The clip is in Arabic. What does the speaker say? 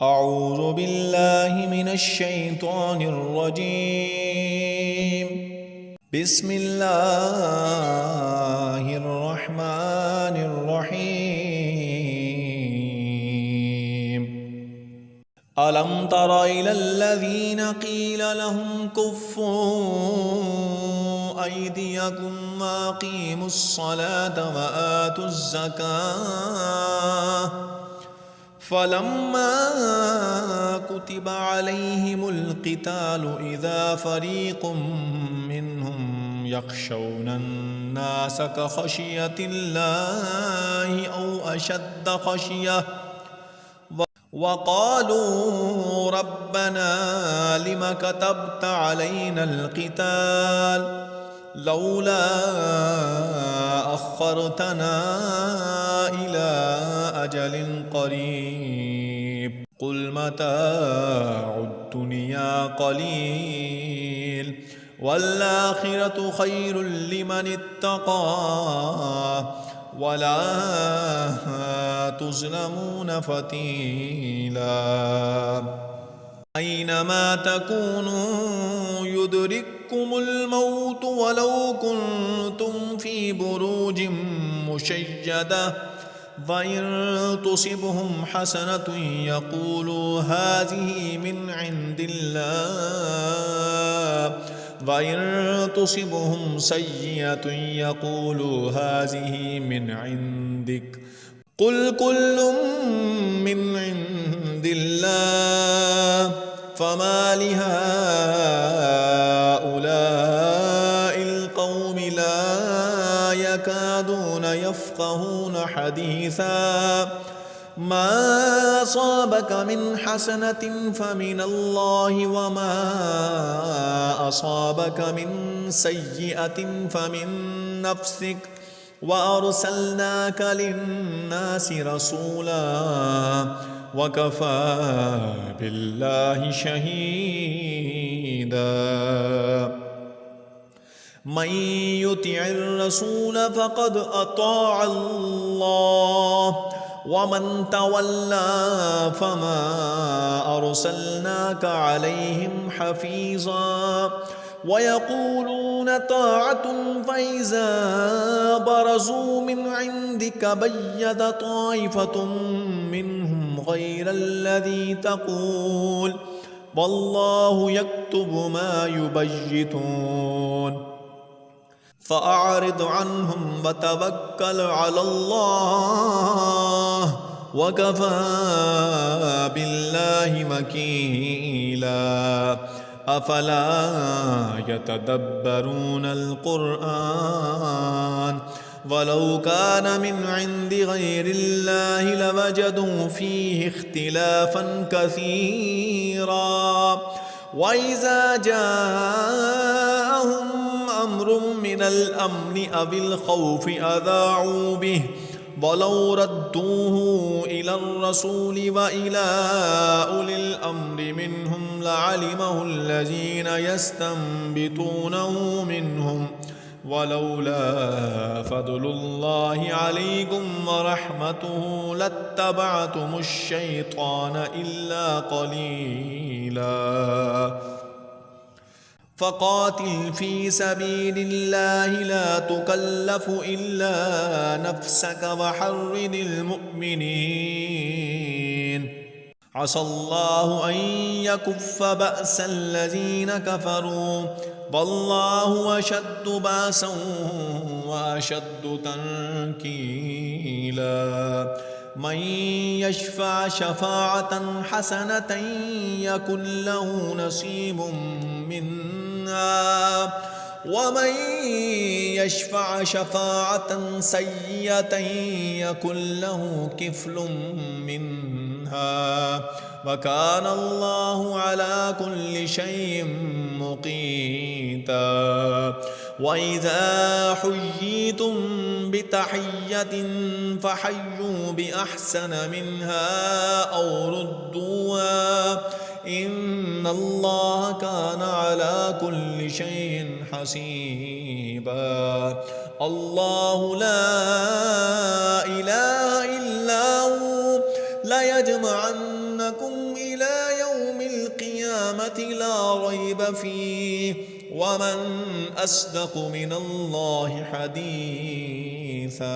أعوذ بالله من الشيطان الرجيم. بسم الله الرحمن الرحيم. ألم تر إلى الذين قيل لهم كفوا أيديكم وأقيموا الصلاة وآتوا الزكاة فلما كتب عليهم القتال إذا فريق منهم يخشون الناس كخشية الله أو أشد خشية وقالوا ربنا لم كتبت علينا القتال لولا أخرتنا إلى أجل قريب قل متاع الدنيا قليل والآخرة خير لمن اتقى ولا تظلمون فتيلا. أينما تكونوا يدرككم الموت ولو كنتم في بروج مشيدة فإن تصبهم حسنة يقولوا هذه من عند الله وإن تصبهم سيئة يقولوا هذه من عندك قل كل من عند الله فما لهؤلاء القوم لا يكادون يفقهون حديثا ما أصابك من حسنة فمن الله وما أصابك من سيئة فمن نفسك وأرسلناك للناس رسولا وكفى بالله شهيدا. من يطع الرسول فقد أطاع الله ومن تولى فما أرسلناك عليهم حفيظا ويقولون طاعة فإذا برزوا من عندك بيت طائفة منهم غير الذي تقول والله يكتب ما يبيتون فأعرض عنهم وتوكل على الله وكفى بالله وكيلا. أفلا يتدبرون القرآن ولو كان من عند غير الله لوجدوا فيه اختلافا كثيرا وإذا جاءهم أمر من الأمن أو الخوف أذاعوا به ولو ردوه إلى الرسول وإلى أولي الأمر منهم لعلمه الذين يستنبطونه منهم ولولا فضل الله عليكم ورحمته لاتبعتم الشيطان إلا قليلا. فقاتل في سبيل الله لا تكلف إلا نفسك وحرض المؤمنين عسى الله أن يكف بأس الذين كفروا والله أشد بأسا وأشد تنكيلا. من يشفع شفاعة حسنة يكن له نصيب منها ومن يشفع شفاعة سيئة يكن له كفل منها وكان الله على كل شيء مقيتا. وإذا حييتم بتحية فحيوا بأحسن منها أو ردوها إن الله كان على كل شيء حسيبا. الله لا إله إلا هو ليجمعنكم إلى يوم القيامة لا ريب فيه ومن أصدق من الله حديثا.